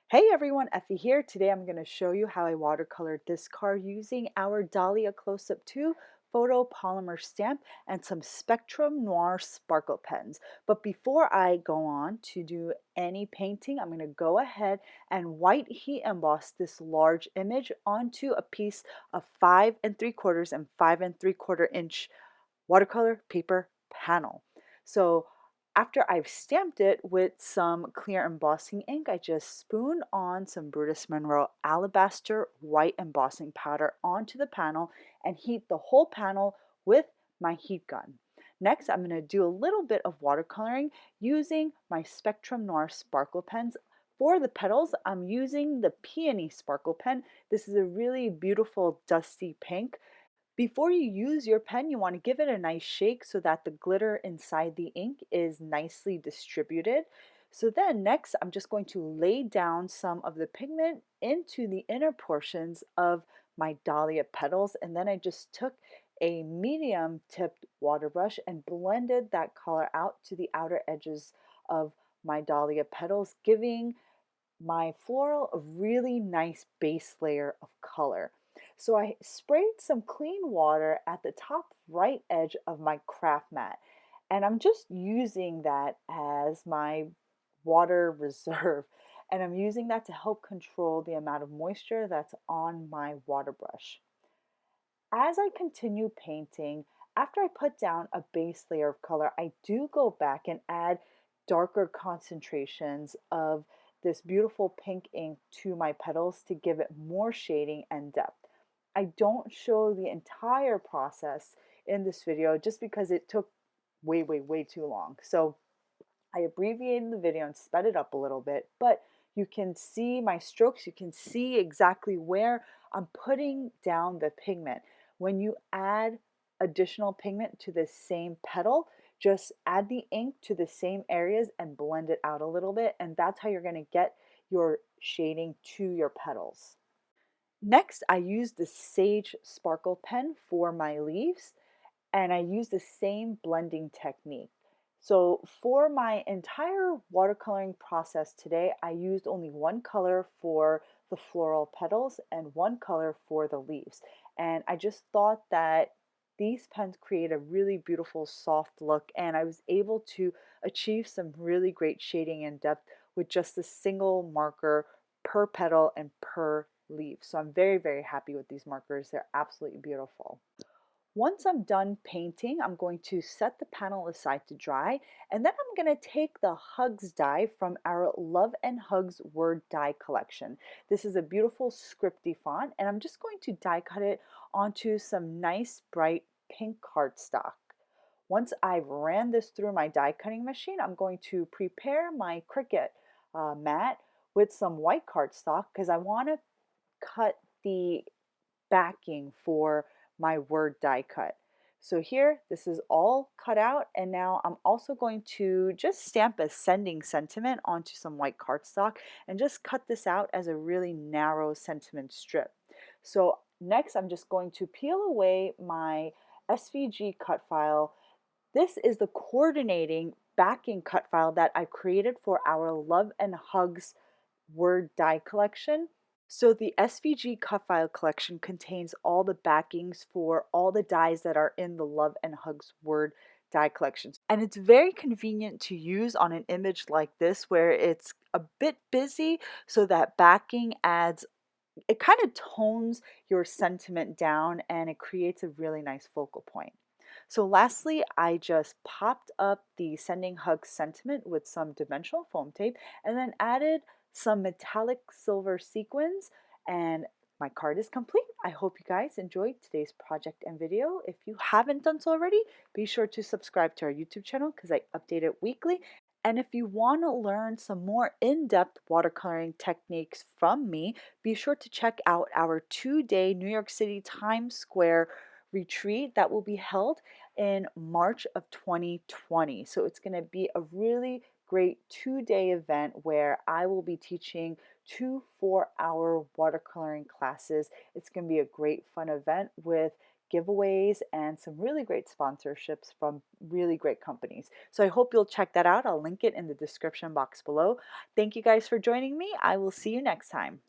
Hey everyone, Effie here. Today I'm going to show you how I watercolored this card using our Dahlia Close Up 2 Photopolymer stamp and some Spectrum Noir Sparkle Pens. But before I go on to do any painting, I'm going to go ahead and white heat emboss this large image onto a piece of 5 3/4 and 5 3/4 inch watercolor paper panel. So after I've stamped it with some clear embossing ink, I just spoon on some Brutus Monroe Alabaster white embossing powder onto the panel and heat the whole panel with my heat gun. Next, I'm going to do a little bit of watercoloring using my Spectrum Noir Sparkle Pens. For the petals, I'm using the Peony Sparkle Pen. This is a really beautiful dusty pink. Before you use your pen, you want to give it a nice shake so that the glitter inside the ink is nicely distributed. So then next, I'm just going to lay down some of the pigment into the inner portions of my dahlia petals. And then I just took a medium tipped water brush and blended that color out to the outer edges of my dahlia petals, giving my floral a really nice base layer of color. So I sprayed some clean water at the top right edge of my craft mat, and I'm just using that as my water reserve. And I'm using that to help control the amount of moisture that's on my water brush. As I continue painting, after I put down a base layer of color, I do go back and add darker concentrations of this beautiful pink ink to my petals to give it more shading and depth. I don't show the entire process in this video just because it took way too long. So I abbreviated the video and sped it up a little bit, but you can see my strokes. You can see exactly where I'm putting down the pigment. When you add additional pigment to the same petal, just add the ink to the same areas and blend it out a little bit, and that's how you're going to get your shading to your petals. Next, I use the Sage Sparkle Pen for my leaves, and I use the same blending technique. So for my entire watercoloring process today, I used only one color for the floral petals and one color for the leaves. And I just thought that these pens create a really beautiful soft look, and I was able to achieve some really great shading and depth with just a single marker per petal and per leaf. So I'm very happy with these markers. They're absolutely beautiful. Once I'm done painting, I'm going to set the panel aside to dry, and then I'm going to take the Hugs die from our Love and Hugs word die collection. This is a beautiful scripty font, and I'm just going to die cut it onto some nice bright pink cardstock. Once I've ran this through my die cutting machine, I'm going to prepare my Cricut mat with some white cardstock because I want to cut the backing for my word die cut. So here, this is all cut out, and now I'm also going to just stamp a sending sentiment onto some white cardstock and just cut this out as a really narrow sentiment strip. So next, I'm just going to peel away my SVG cut file. This is the coordinating backing cut file that I created for our Love and Hugs word die collection. So the SVG cut file collection contains all the backings for all the dies that are in the Love and Hugs word die collections. And it's very convenient to use on an image like this where it's a bit busy, so that backing adds, it kind of tones your sentiment down and it creates a really nice focal point. So lastly, I just popped up the Sending Hugs sentiment with some dimensional foam tape and then added some metallic silver sequins, and my card is complete. I hope you guys enjoyed today's project and video. If you haven't done so already, be sure to subscribe to our YouTube channel because I update it weekly. And if you want to learn some more in-depth watercoloring techniques from me, be sure to check out our 2-day New York City Times Square retreat that will be held in March of 2020. So it's going to be a really great 2-day event where I will be teaching 2 4-hour watercoloring classes. It's going to be a great fun event with giveaways and some really great sponsorships from really great companies. So I hope you'll check that out. I'll link it in the description box below. Thank you guys for joining me. I will see you next time.